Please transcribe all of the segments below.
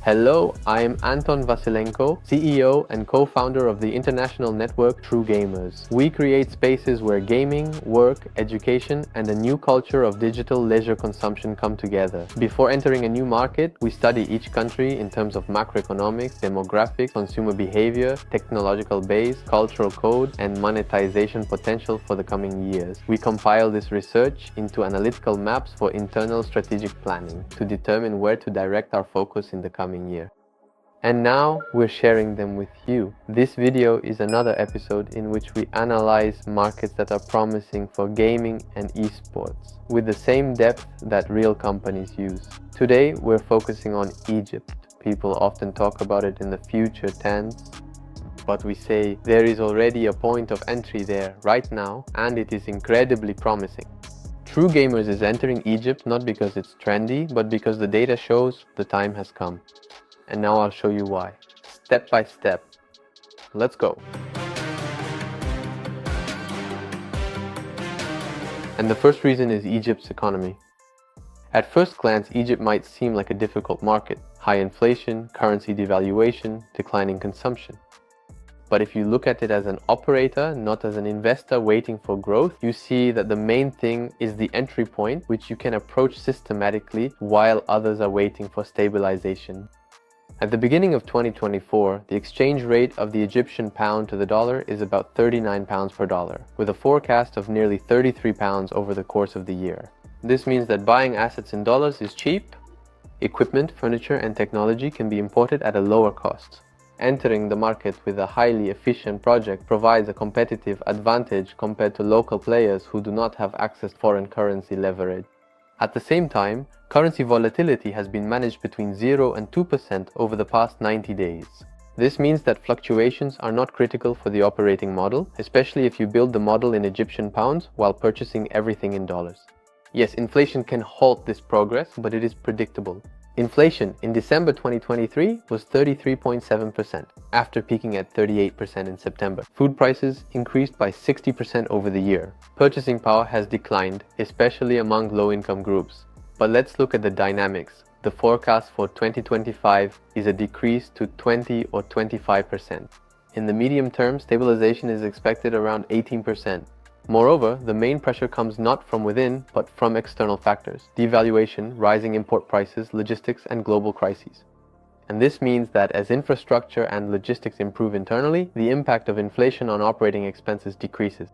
Hello, I am Anton Vasilenko, CEO and co-founder of the international network True Gamers. We create spaces where gaming, work, education, and a new culture of digital leisure consumption come together. Before entering a new market, we study each country in terms of macroeconomics, demographics, consumer behavior, technological base, cultural code, and monetization potential for the coming years. We compile this research into analytical maps for internal strategic planning to determine where to direct our focus in the coming year. And now we're sharing them with you. This video is another episode in which we analyze markets that are promising for gaming and esports with the same depth that real companies use. Today we're focusing on Egypt. People often talk about it in the future tense, but we say there is already a point of entry there right now, and it is incredibly promising. True Gamers is entering Egypt not because it's trendy, but because the data shows the time has come. And now I'll show you why. Step by step. Let's go. And the first reason is Egypt's economy. At first glance, Egypt might seem like a difficult market. High inflation, currency devaluation, declining consumption. But if you look at it as an operator, not as an investor waiting for growth, you see that the main thing is the entry point, which you can approach systematically while others are waiting for stabilization. At the beginning of 2024, the exchange rate of the Egyptian pound to the dollar is about 39 pounds per dollar, with a forecast of nearly 33 pounds over the course of the year. This means that buying assets in dollars is cheap. Equipment, furniture, and technology can be imported at a lower cost. Entering the market with a highly efficient project provides a competitive advantage compared to local players who do not have access to foreign currency leverage. At the same time, currency volatility has been managed between 0 and 2% over the past 90 days. This means that fluctuations are not critical for the operating model, especially if you build the model in Egyptian pounds while purchasing everything in dollars. Yes, inflation can halt this progress, but it is predictable. Inflation in December 2023 was 33.7%, after peaking at 38% in September. Food prices increased by 60% over the year. Purchasing power has declined, especially among low-income groups. But let's look at the dynamics. The forecast for 2025 is a decrease to 20 or 25%. In the medium term, stabilization is expected around 18%. Moreover, the main pressure comes not from within, but from external factors: devaluation, rising import prices, logistics, and global crises. And this means that as infrastructure and logistics improve internally, the impact of inflation on operating expenses decreases.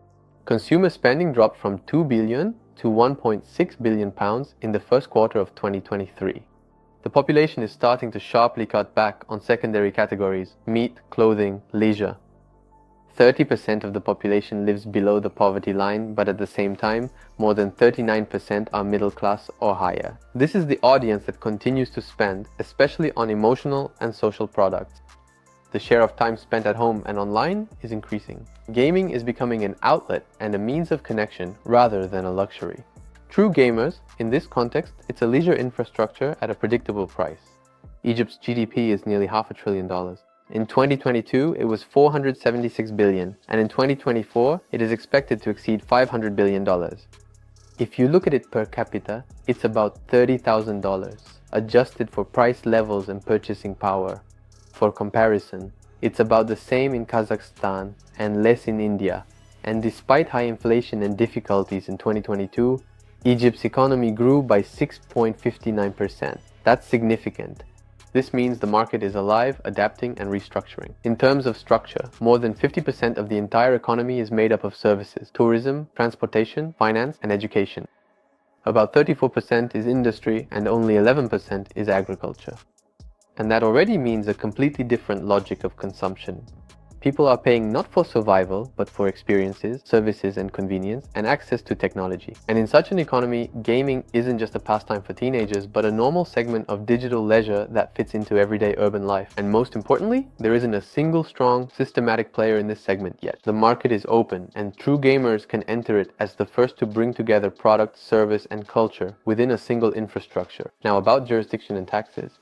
Consumer spending dropped from 2 billion to 1.6 billion pounds in the first quarter of 2023. The population is starting to sharply cut back on secondary categories: meat, clothing, leisure. 30% of the population lives below the poverty line, but at the same time, more than 39% are middle class or higher. This is the audience that continues to spend, especially on emotional and social products. The share of time spent at home and online is increasing. Gaming is becoming an outlet and a means of connection rather than a luxury. True Gamers, in this context, it's a leisure infrastructure at a predictable price. Egypt's GDP is nearly $500 billion. In 2022, it was 476 billion, and in 2024, it is expected to exceed $500 billion. If you look at it per capita, it's about $30,000, adjusted for price levels and purchasing power. For comparison, it's about the same in Kazakhstan and less in India. And despite high inflation and difficulties in 2022, Egypt's economy grew by 6.59%. That's significant. This means the market is alive, adapting, and restructuring. In terms of structure, more than 50% of the entire economy is made up of services: tourism, transportation, finance, and education. About 34% is industry, and only 11% is agriculture. And that already means a completely different logic of consumption. People are paying not for survival, but for experiences, services, and convenience, and access to technology. And in such an economy, gaming isn't just a pastime for teenagers, but a normal segment of digital leisure that fits into everyday urban life. And most importantly, there isn't a single strong, systematic player in this segment yet. The market is open, and True Gamers can enter it as the first to bring together product, service, and culture within a single infrastructure. Now, about jurisdiction and taxes.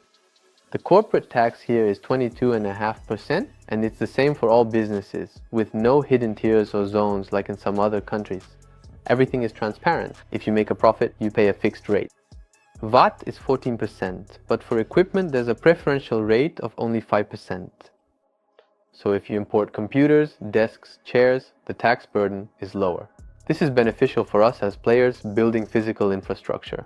The corporate tax here is 22.5%, and it's the same for all businesses, with no hidden tiers or zones like in some other countries. Everything is transparent. If you make a profit, you pay a fixed rate. VAT is 14%, but for equipment there's a preferential rate of only 5%. So if you import computers, desks, chairs, the tax burden is lower. This is beneficial for us as players building physical infrastructure.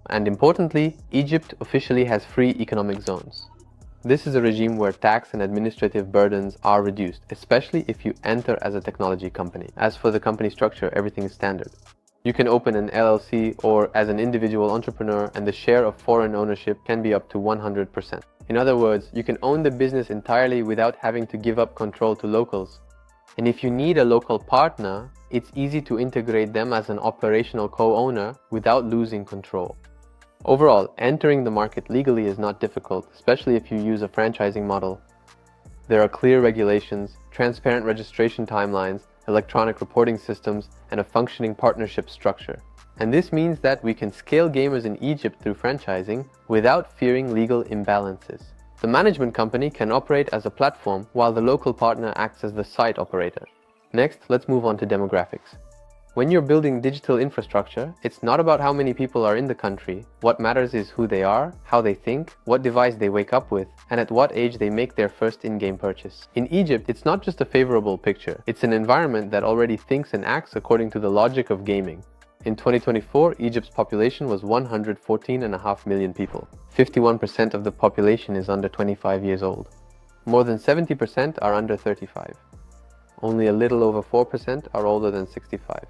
And importantly, Egypt officially has free economic zones. This is a regime where tax and administrative burdens are reduced, especially if you enter as a technology company. As for the company structure, everything is standard. You can open an LLC or as an individual entrepreneur, and the share of foreign ownership can be up to 100%. In other words, you can own the business entirely without having to give up control to locals. And if you need a local partner, it's easy to integrate them as an operational co-owner without losing control. Overall, entering the market legally is not difficult, especially if you use a franchising model. There are clear regulations, transparent registration timelines, electronic reporting systems, and a functioning partnership structure. And this means that we can scale gamers in Egypt through franchising without fearing legal imbalances. The management company can operate as a platform while the local partner acts as the site operator. Next, let's move on to demographics. When you're building digital infrastructure, it's not about how many people are in the country. What matters is who they are, how they think, what device they wake up with, and at what age they make their first in-game purchase. In Egypt, it's not just a favorable picture. It's an environment that already thinks and acts according to the logic of gaming. In 2024, Egypt's population was 114.5 million people. 51% of the population is under 25 years old. More than 70% are under 35. Only a little over 4% are older than 65.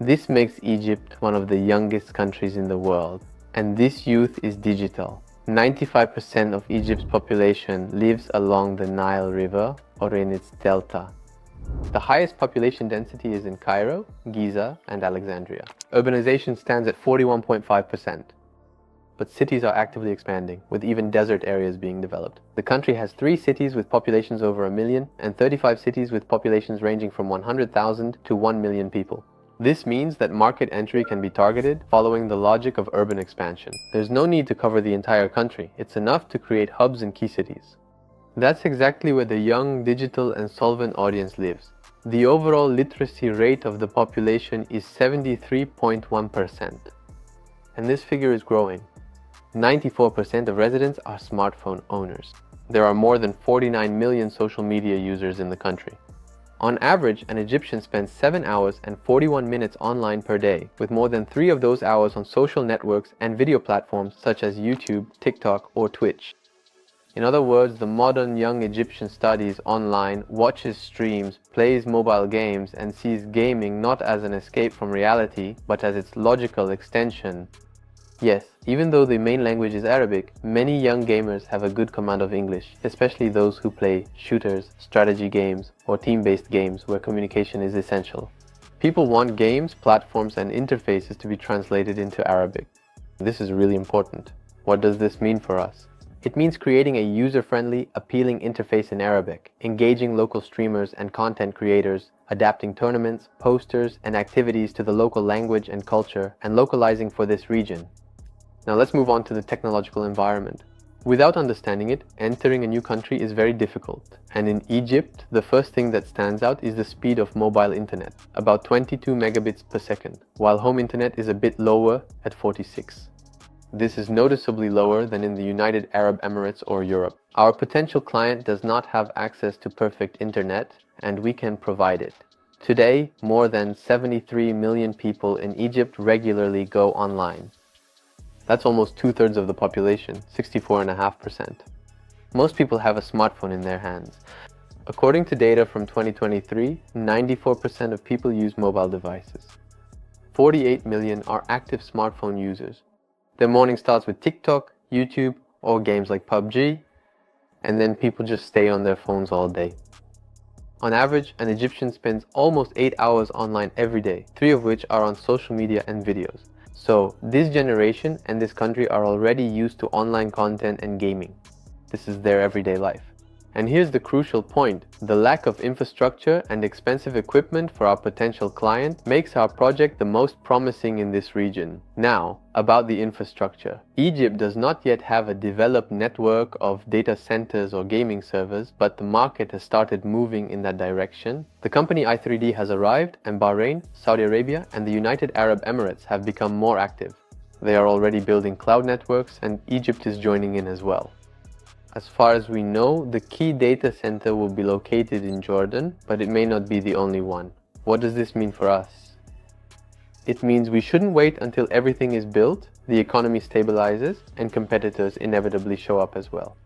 This makes Egypt one of the youngest countries in the world, and this youth is digital. 95% of Egypt's population lives along the Nile River or in its delta. The highest population density is in Cairo, Giza, and Alexandria. Urbanization stands at 41.5%. But cities are actively expanding, with even desert areas being developed. The country has 3 cities with populations over 1 million and 35 cities with populations ranging from 100,000 to 1 million people. This means that market entry can be targeted following the logic of urban expansion. There's no need to cover the entire country. It's enough to create hubs in key cities. That's exactly where the young, digital, and solvent audience lives. The overall literacy rate of the population is 73.1%. And this figure is growing. 94% of residents are smartphone owners. There are more than 49 million social media users in the country. On average, an Egyptian spends 7 hours and 41 minutes online per day, with more than 3 of those hours on social networks and video platforms such as YouTube, TikTok, or Twitch. In other words, the modern young Egyptian studies online, watches streams, plays mobile games, and sees gaming not as an escape from reality, but as its logical extension. Yes, even though the main language is Arabic, many young gamers have a good command of English, especially those who play shooters, strategy games, or team-based games where communication is essential. People want games, platforms, and interfaces to be translated into Arabic. This is really important. What does this mean for us? It means creating a user-friendly, appealing interface in Arabic, engaging local streamers and content creators, adapting tournaments, posters, and activities to the local language and culture, and localizing for this region. Now let's move on to the technological environment. Without understanding it, entering a new country is very difficult. And in Egypt, the first thing that stands out is the speed of mobile internet, about 22 megabits per second, while home internet is a bit lower at 46. This is noticeably lower than in the United Arab Emirates or Europe. Our potential client does not have access to perfect internet, and we can provide it. Today, more than 73 million people in Egypt regularly go online. That's almost 2/3 of the population, 64.5%. Most people have a smartphone in their hands. According to data from 2023, 94% of people use mobile devices. 48 million are active smartphone users. Their morning starts with TikTok, YouTube, or games like PUBG, and then people just stay on their phones all day. On average, an Egyptian spends almost 8 hours online every day, 3 of which are on social media and videos. So, this generation and this country are already used to online content and gaming. This is their everyday life. And here's the crucial point. The lack of infrastructure and expensive equipment for our potential client makes our project the most promising in this region. Now, about the infrastructure. Egypt does not yet have a developed network of data centers or gaming servers, but the market has started moving in that direction. The company i3D has arrived, and Bahrain, Saudi Arabia, and the United Arab Emirates have become more active. They are already building cloud networks, and Egypt is joining in as well. As far as we know, the key data center will be located in Jordan, but it may not be the only one. What does this mean for us? It means we shouldn't wait until everything is built, the economy stabilizes, and competitors inevitably show up as well.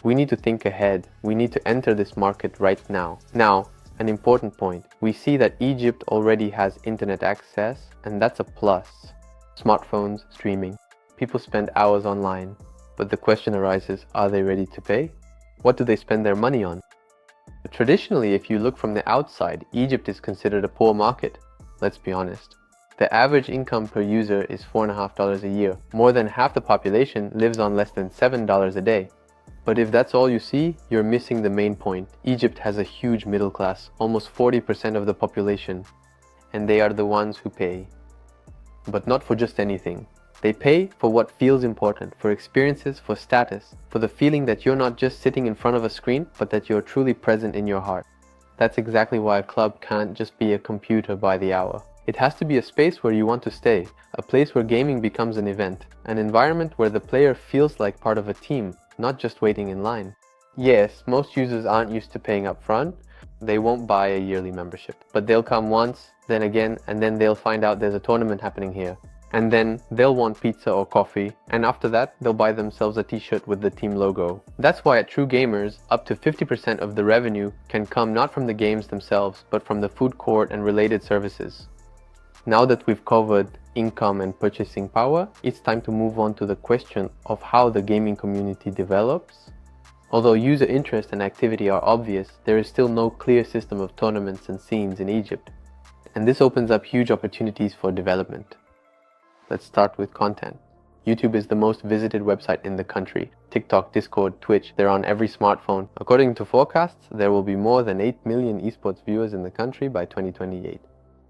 We need to think ahead. We need to enter this market right now. Now, an important point. We see that Egypt already has internet access, and that's a plus. Smartphones, streaming. People spend hours online. But the question arises, are they ready to pay? What do they spend their money on? Traditionally, if you look from the outside, Egypt is considered a poor market. Let's be honest. The average income per user is $4.50 a year. More than half the population lives on less than $7 a day. But if that's all you see, you're missing the main point. Egypt has a huge middle class, almost 40% of the population, and they are the ones who pay. But not for just anything. They pay for what feels important, for experiences, for status, for the feeling that you're not just sitting in front of a screen, but that you're truly present in your heart. That's exactly why a club can't just be a computer by the hour. It has to be a space where you want to stay, a place where gaming becomes an event, an environment where the player feels like part of a team, not just waiting in line. Yes, most users aren't used to paying up front. They won't buy a yearly membership, but they'll come once, then again, and then they'll find out there's a tournament happening here. And then they'll want pizza or coffee, and after that, they'll buy themselves a t-shirt with the team logo. That's why at True Gamers, up to 50% of the revenue can come not from the games themselves, but from the food court and related services. Now that we've covered income and purchasing power, it's time to move on to the question of how the gaming community develops. Although user interest and activity are obvious, there is still no clear system of tournaments and scenes in Egypt. And this opens up huge opportunities for development. Let's start with content. YouTube is the most visited website in the country. TikTok, Discord, Twitch, they're on every smartphone. According to forecasts, there will be more than 8 million esports viewers in the country by 2028.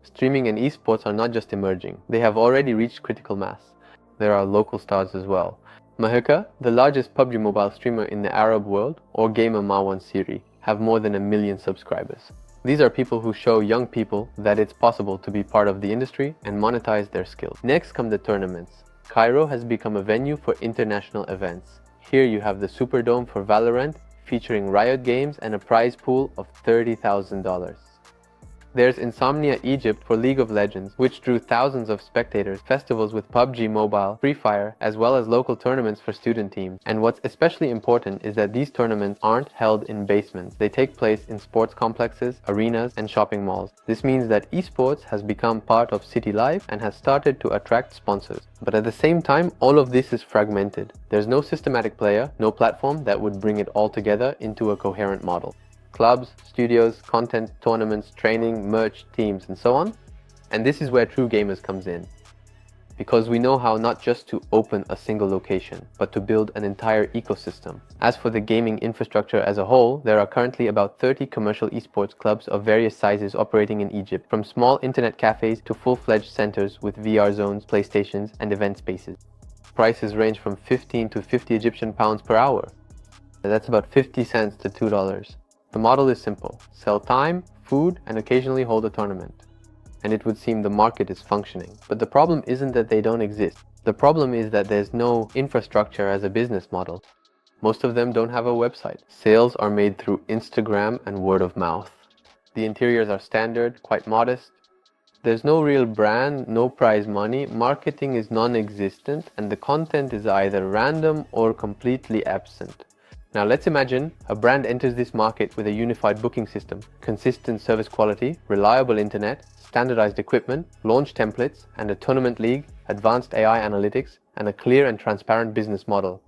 Streaming and esports are not just emerging. They have already reached critical mass. There are local stars as well. Mahika, the largest PUBG mobile streamer in the Arab world, or gamer Marwan Siri, have more than 1 million subscribers. These are people who show young people that it's possible to be part of the industry and monetize their skills. Next come the tournaments. Cairo has become a venue for international events. Here you have the Superdome for Valorant, featuring Riot Games and a prize pool of $30,000. There's Insomnia Egypt for League of Legends, which drew thousands of spectators, festivals with PUBG Mobile, Free Fire, as well as local tournaments for student teams. And what's especially important is that these tournaments aren't held in basements. They take place in sports complexes, arenas, and shopping malls. This means that esports has become part of city life and has started to attract sponsors. But at the same time, all of this is fragmented. There's no systematic player, no platform that would bring it all together into a coherent model. Clubs, studios, content, tournaments, training, merch, teams, and so on. And this is where True Gamers comes in. Because we know how not just to open a single location, but to build an entire ecosystem. As for the gaming infrastructure as a whole, there are currently about 30 commercial esports clubs of various sizes operating in Egypt, from small internet cafes to full-fledged centers with VR zones, PlayStations, and event spaces. Prices range from 15 to 50 Egyptian pounds per hour. That's about 50 cents to $2. The model is simple. Sell time, food, and occasionally hold a tournament. And it would seem the market is functioning. But the problem isn't that they don't exist. The problem is that there's no infrastructure as a business model. Most of them don't have a website. Sales are made through Instagram and word of mouth. The interiors are standard, quite modest. There's no real brand, no prize money, marketing is non-existent, and the content is either random or completely absent. Now let's imagine a brand enters this market with a unified booking system, consistent service quality, reliable internet, standardized equipment, launch templates, and a tournament league, advanced AI analytics, and a clear and transparent business model.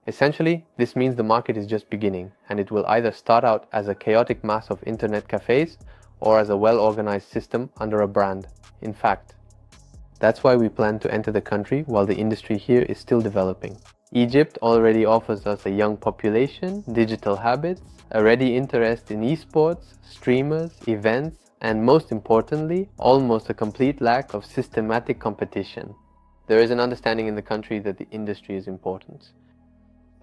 Essentially, this means the market is just beginning, and it will either start out as a chaotic mass of internet cafes or as a well-organized system under a brand. In fact, that's why we plan to enter the country while the industry here is still developing. Egypt already offers us a young population, digital habits, a ready interest in esports, streamers, events, and most importantly, almost a complete lack of systematic competition. There is an understanding in the country that the industry is important.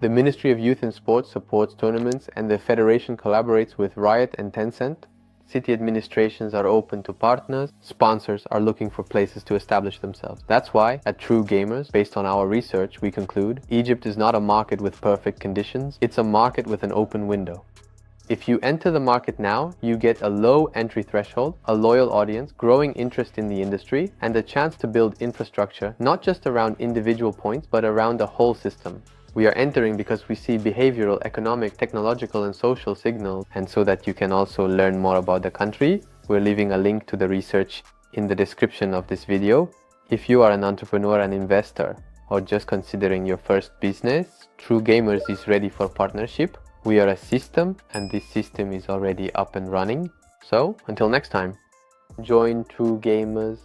The Ministry of Youth and Sports supports tournaments, and the federation collaborates with Riot and Tencent. city administrations are open to partners, sponsors are looking for places to establish themselves. That's why, at True Gamers, based on our research, we conclude Egypt is not a market with perfect conditions, it's a market with an open window. If you enter the market now, you get a low entry threshold, a loyal audience, growing interest in the industry, and a chance to build infrastructure not just around individual points, but around the whole system. We are entering because we see behavioral, economic, technological, and social signals, and so that you can also learn more about the country, we're leaving a link to the research in the description of this video. If you are an entrepreneur and investor, or just considering your first business, True Gamers is ready for partnership. We are a system, and this system is already up and running. So, until next time, join True Gamers.